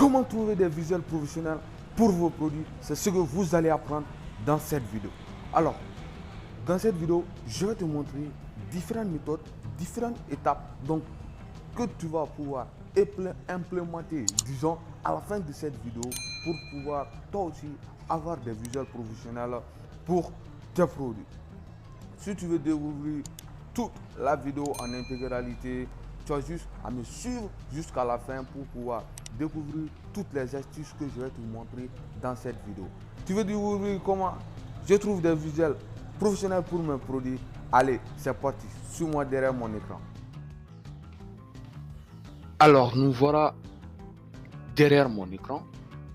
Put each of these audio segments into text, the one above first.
comment trouver des visuels professionnels pour vos produits. C'est ce que vous allez apprendre dans cette vidéo. Alors, dans cette vidéo, je vais te montrer différentes méthodes, différentes étapes donc, que tu vas pouvoir implémenter, disons, à la fin de cette vidéo pour pouvoir toi aussi avoir des visuels professionnels pour tes produits. Si tu veux découvrir toute la vidéo en intégralité, tu as juste à me suivre jusqu'à la fin pour pouvoir découvrir toutes les astuces que je vais te montrer dans cette vidéo. Tu veux découvrir comment je trouve des visuels professionnels pour mes produits? Allez, c'est parti, suis-moi derrière mon écran. Alors, nous voilà derrière mon écran.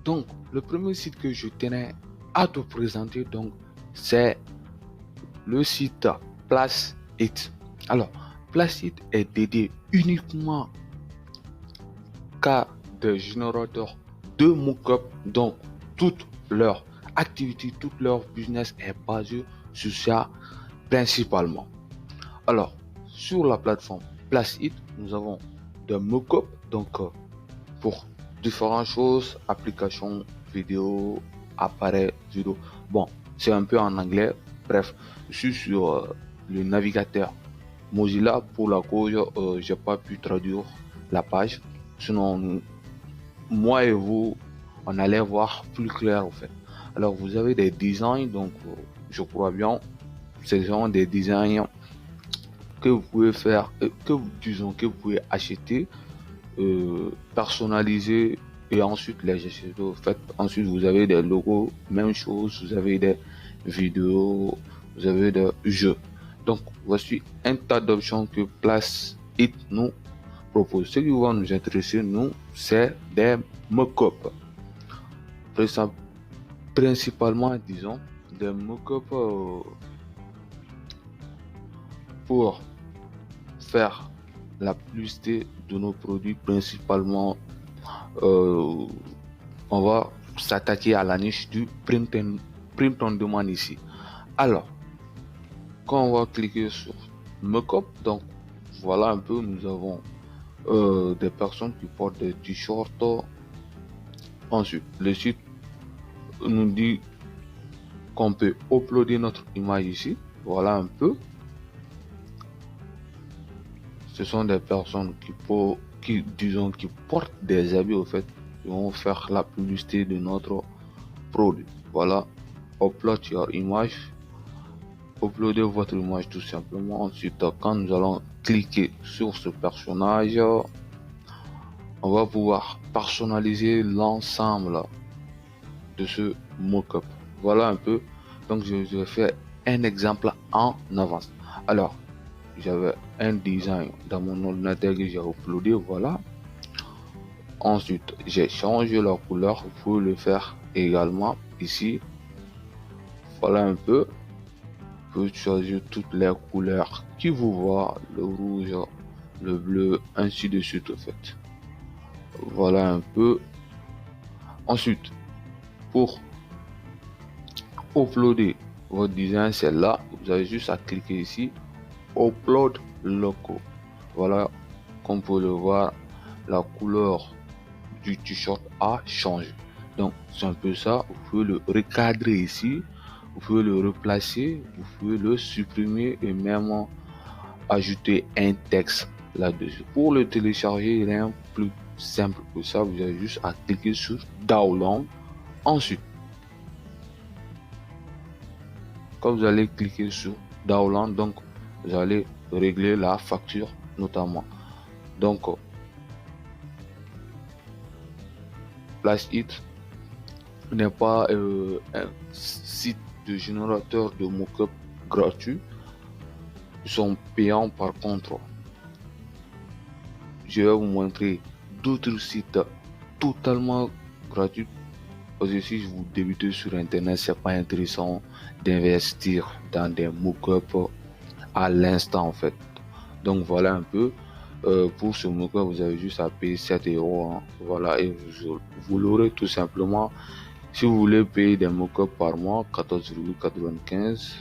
Donc, le premier site que je tenais à te présenter, donc, c'est le site Placeit. Alors, Placeit est dédié uniquement qu'à des générateurs de mock-up. Donc, toute leur activité, toute leur business est basée sur ça principalement. Alors, sur la plateforme Placeit, nous avons des mock-up, donc pour différentes choses, applications vidéo, appareils vidéo. Bon, c'est un peu en anglais. Bref, je suis sur le navigateur Mozilla. Pour la cause, j'ai pas pu traduire la page. Sinon, moi et vous, on allait voir plus clair en fait. Alors, vous avez des designs, donc je crois bien, ce sont des designs que vous pouvez faire, que vous pouvez acheter, personnaliser et ensuite les acheter. En fait, ensuite vous avez des logos, même chose, vous avez des vidéos, vous avez des jeux. Donc voici un tas d'options que Placeit nous propose. Ce qui va nous intéresser, nous, c'est des mock-up. Principalement, disons, des mock-up pour faire la publicité de nos produits. Principalement, on va s'attaquer à la niche du print on demand ici. Alors, quand on va cliquer sur mock-up, donc voilà un peu, nous avons des personnes qui portent des t-shirts. Ensuite, le site nous dit qu'on peut uploader notre image ici. Voilà un peu. Ce sont des personnes qui portent des habits au fait, qui vont faire la publicité de notre produit. Voilà, upload your image, uploadez votre image tout simplement. Ensuite, quand nous allons cliquer sur ce personnage, on va pouvoir personnaliser l'ensemble de ce mock-up. Voilà un peu. Donc, je vais faire un exemple en avance. Alors, j'avais un design dans mon ordinateur que j'ai uploadé, voilà. Ensuite, j'ai changé la couleur. Vous pouvez le faire également ici. Voilà un peu. Vous pouvez choisir toutes les couleurs qui vous voient, le rouge, le bleu, ainsi de suite, en fait. Voilà un peu. Ensuite, pour uploader votre design, c'est là. Vous avez juste à cliquer ici. Upload logo. Voilà, comme vous pouvez le voir, la couleur du t-shirt a changé. Donc c'est un peu ça. Vous pouvez le recadrer ici, vous pouvez le replacer, vous pouvez le supprimer et même ajouter un texte là-dessus. Pour le télécharger, rien plus simple que ça. Vous avez juste à cliquer sur download. Ensuite, quand vous allez cliquer sur download, donc vous allez régler la facture notamment. Donc Placeit n'est pas un site de générateur de mock-up gratuit. Ils sont payants. Par contre, je vais vous montrer d'autres sites totalement gratuits. Parce que si vous débutez sur internet, c'est pas intéressant d'investir dans des mock-up à l'instant en fait. Donc voilà un peu. Pour ce mock-up, vous avez juste à payer 7 €. Hein. Voilà, et vous l'aurez tout simplement. Si vous voulez payer des mock-up par mois, 14,95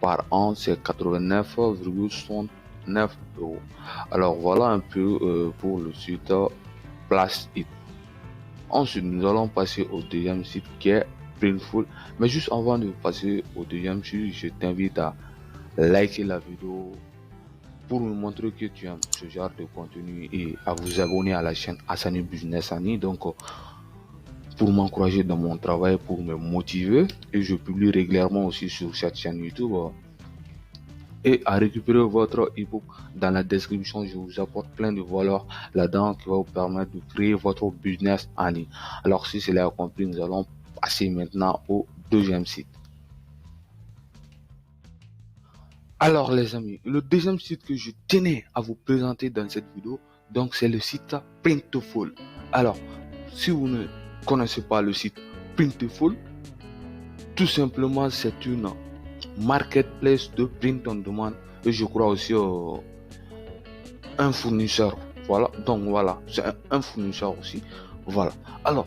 par an, c'est 89,69 €. Alors voilà un peu pour le site Placeit. Ensuite, nous allons passer au deuxième site qui est Printful. Mais juste avant de passer au deuxième site, je t'invite à liker la vidéo pour me montrer que tu aimes ce genre de contenu et à vous abonner à la chaîne Hassani Business Ani. Donc, pour m'encourager dans mon travail, pour me motiver. Et je publie régulièrement aussi sur cette chaîne YouTube. Et à récupérer votre ebook dans la description, je vous apporte plein de valeurs là-dedans qui va vous permettre de créer votre business en ligne. Alors si c'est là compris, nous allons passer maintenant au deuxième site. Alors les amis, le deuxième site que je tenais à vous présenter dans cette vidéo, donc c'est le site Printful. Alors, si vous ne connaissez pas le site Printful, tout simplement c'est une marketplace de print on demand et je crois aussi un fournisseur. Voilà, donc voilà, c'est un fournisseur aussi. Voilà. Alors,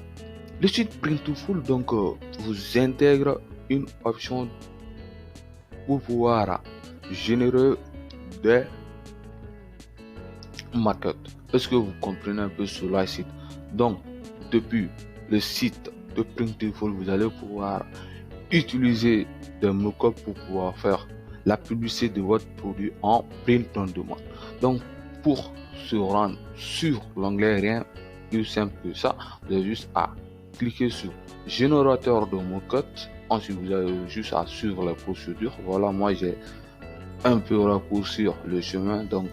le site Printful donc vous intègre une option pour pouvoir générer des market. Est-ce que vous comprenez un peu sur le site? Donc, depuis le site de Printful, vous allez pouvoir utiliser des mock-ups pour pouvoir faire la publicité de votre produit en print on demand. Donc, pour se rendre sur l'onglet, rien plus simple que ça, vous avez juste à cliquer sur générateur de mock-up. Ensuite, vous avez juste à suivre la procédure. Voilà, moi j'ai un peu raccourci le chemin, donc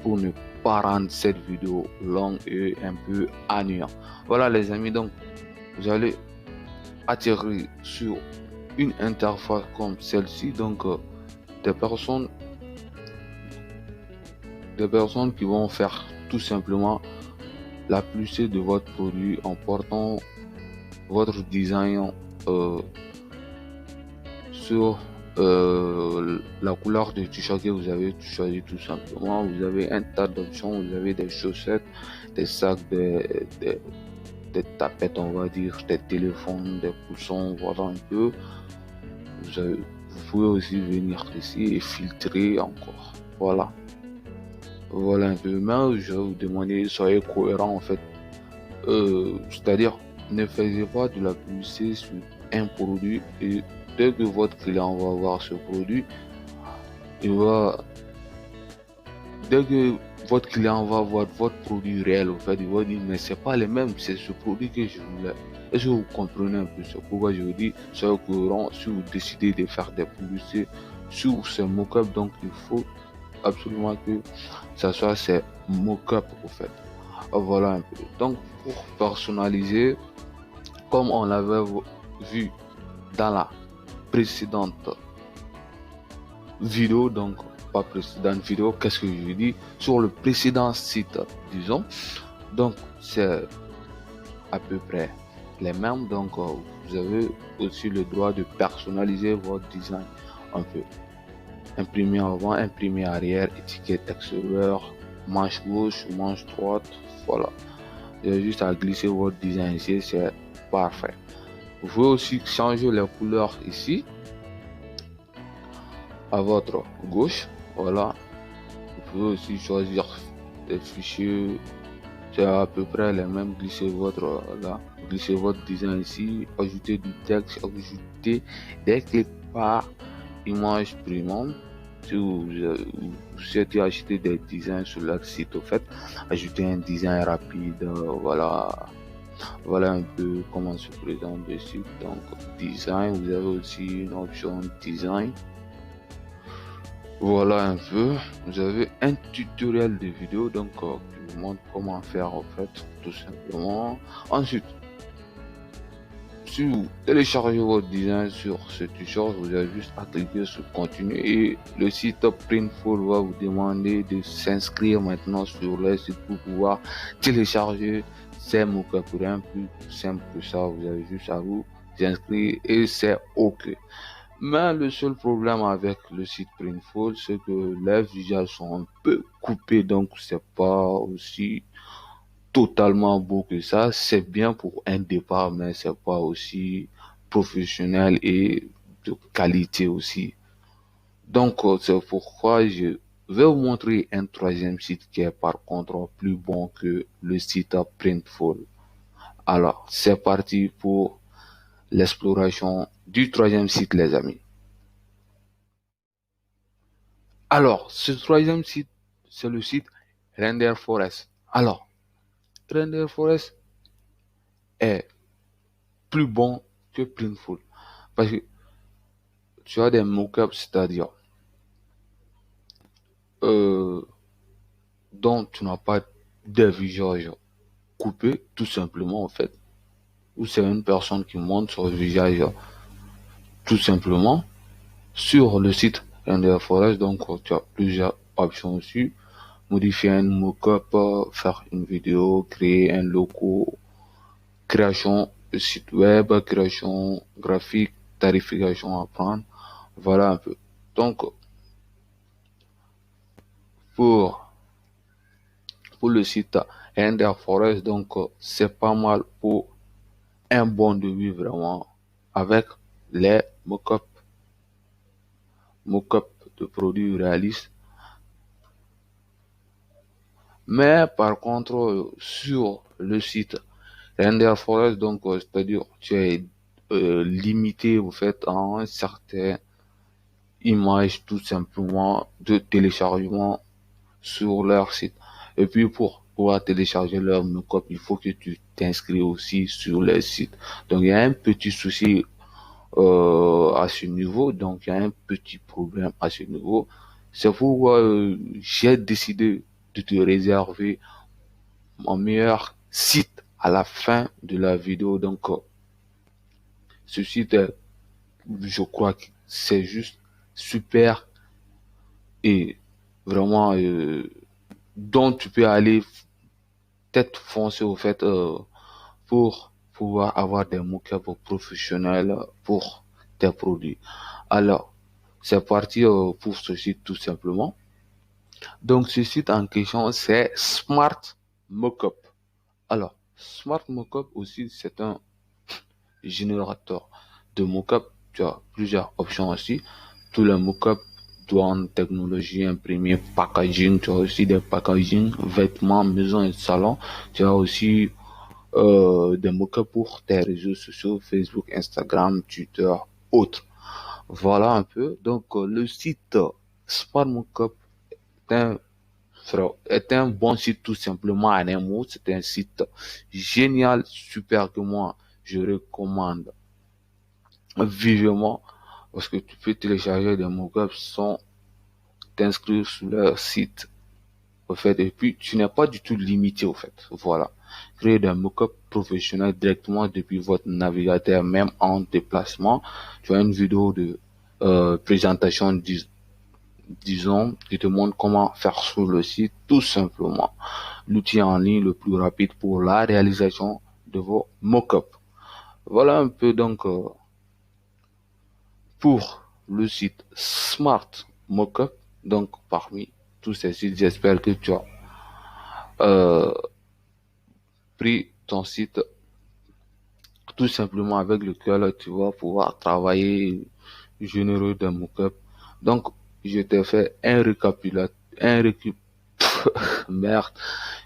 pour ne pas rendre cette vidéo longue et un peu ennuyante. Voilà les amis, donc vous allez atterrir sur une interface comme celle-ci, donc des personnes qui vont faire tout simplement la publicité de votre produit en portant votre design sur la couleur de t-shirt que vous avez choisi. Tout simplement, vous avez un tas d'options, vous avez des chaussettes, des sacs, des tapettes, on va dire, des téléphones, des coussins, voilà un peu. Vous pouvez aussi venir ici et filtrer encore. Voilà un peu. Mais je vais vous demander, soyez cohérent en fait. C'est-à-dire, ne faites pas de la publicité sur un produit et dès que votre client va voir ce produit, dès que votre client va voir votre produit réel, en fait, il va dire mais c'est pas le même, c'est ce produit que je voulais. Est-ce que vous comprenez un peu ce pourquoi je vous dis soyez cohérent si vous décidez de faire des publicités sur ce mock-up? Donc il faut absolument que ça soit ces mock-up en fait. Voilà un peu. Donc pour personnaliser, comme on l'avait vu dans la précédente vidéo, donc pas précédente vidéo, qu'est-ce que je dis sur le précédent site, disons, donc c'est à peu près les mêmes. Donc vous avez aussi le droit de personnaliser votre design un peu. Imprimer avant, imprimer arrière, étiquette extérieure, manche gauche, manche droite, voilà. Vous avez juste à glisser votre design ici, c'est parfait. Vous pouvez aussi changer les couleurs ici à votre gauche, voilà. Vous pouvez aussi choisir des fichiers, c'est à peu près les mêmes. Glissez votre design ici, ajouter du texte, ajouter des clics par image primante. Si vous souhaitez acheter des designs sur leur site, au fait, ajouter un design rapide, voilà un peu comment se présente le site. Donc design, vous avez aussi une option design. Voilà un peu, vous avez un tutoriel de vidéo donc qui vous montre comment faire en fait, tout simplement. Ensuite, si vous téléchargez votre design sur ce t-shirt, vous avez juste à cliquer sur continuer et le site Printful va vous demander de s'inscrire maintenant sur le site pour pouvoir télécharger ces mock-ups. Rien plus simple que ça, vous avez juste à vous inscrire et c'est ok. Mais le seul problème avec le site Printful, c'est que les visuels sont un peu coupés, donc c'est pas aussi totalement beau que ça. C'est bien pour un départ, mais c'est pas aussi professionnel et de qualité aussi. Donc c'est pourquoi je vais vous montrer un troisième site qui est par contre plus bon que le site Printful. Alors, c'est parti pour l'exploration du troisième site, les amis. Alors, ce troisième site, c'est le site Render Forest. Alors, Render Forest est plus bon que Printful parce que tu as des mockups, c'est-à-dire dont tu n'as pas de visage coupé, tout simplement en fait, ou c'est une personne qui monte son visage tout simplement sur le site Render Forest. Donc, tu as plusieurs options aussi. Modifier un mockup, faire une vidéo, créer un logo, création de site web, création graphique, tarification à prendre. Voilà un peu. Donc, pour, pour le site Render Forest, donc, c'est pas mal pour un bon début vraiment avec les mockups de produits réalistes. Mais par contre, sur le site Render Forest, donc, c'est-à-dire, tu es limité, vous faites en certaines images tout simplement de téléchargement sur leur site. Et puis, pour pouvoir télécharger leur mockup, il faut que tu t'inscris aussi sur le site. Donc, il y a un petit souci à ce niveau, donc il y a un petit problème à ce niveau. C'est pourquoi j'ai décidé de te réserver mon meilleur site à la fin de la vidéo. Donc, ce site, je crois que c'est juste super et vraiment dont tu peux aller tête foncée au fait pour pouvoir avoir des mockups professionnels pour tes produits. Alors, c'est parti pour ce site tout simplement. Donc, ce site en question, c'est Smart Mockup. Alors, Smart Mockup aussi, c'est un générateur de mockup. Tu as plusieurs options aussi. Tous les mockups, douane, technologie, imprimé, packaging. Tu as aussi des packaging, vêtements, maison et salon. Tu as aussi des mockups pour tes réseaux sociaux, Facebook, Instagram, Twitter, autres. Voilà un peu. Donc, le site Smart Mockup est un bon site tout simplement en un mot. C'est un site génial, super que moi, je recommande vivement parce que tu peux télécharger des mockups sans t'inscrire sur leur site au fait, et puis tu n'es pas du tout limité au fait. Voilà. Créer des mockups professionnels directement depuis votre navigateur, même en déplacement. Tu as une vidéo de présentation, disons, qui te montre comment faire sur le site, tout simplement. L'outil en ligne le plus rapide pour la réalisation de vos mockups. Voilà un peu donc pour le site Smart Mockup. Donc parmi tous ces sites, j'espère que tu as pris ton site tout simplement avec lequel tu vas pouvoir travailler, générer des mockups. Donc, je t'ai fait merde.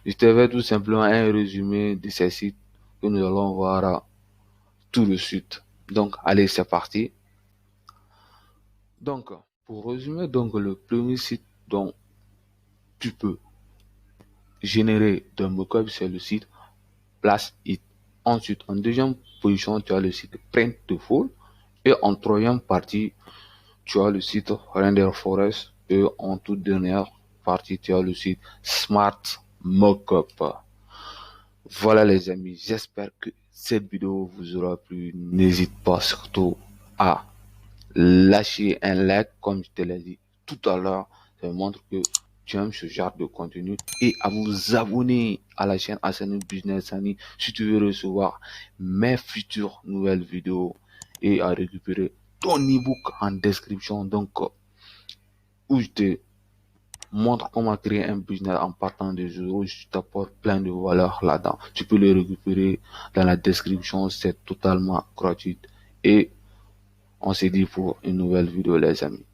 Je t'ai fait tout simplement un résumé de ces sites que nous allons voir tout de suite. Donc, allez, c'est parti. Donc, pour résumer, donc, le premier site dont tu peux générer des mockups, c'est le site Place It. Ensuite, en deuxième position, tu as le site Printful. Et en troisième partie, tu as le site Render Forest. Et en toute dernière partie, tu as le site Smart Mockup. Voilà les amis, j'espère que cette vidéo vous aura plu. N'hésite pas surtout à lâcher un like comme je te l'ai dit tout à l'heure. Ça montre que tu aimes ce genre de contenu et à vous abonner à la chaîne Asani Business Ani si tu veux recevoir mes futures nouvelles vidéos et à récupérer ton ebook en description, donc où je te montre comment créer un business en partant de zéro. Je t'apporte plein de valeurs là-dedans. Tu peux le récupérer dans la description, c'est totalement gratuit et on se dit pour une nouvelle vidéo les amis.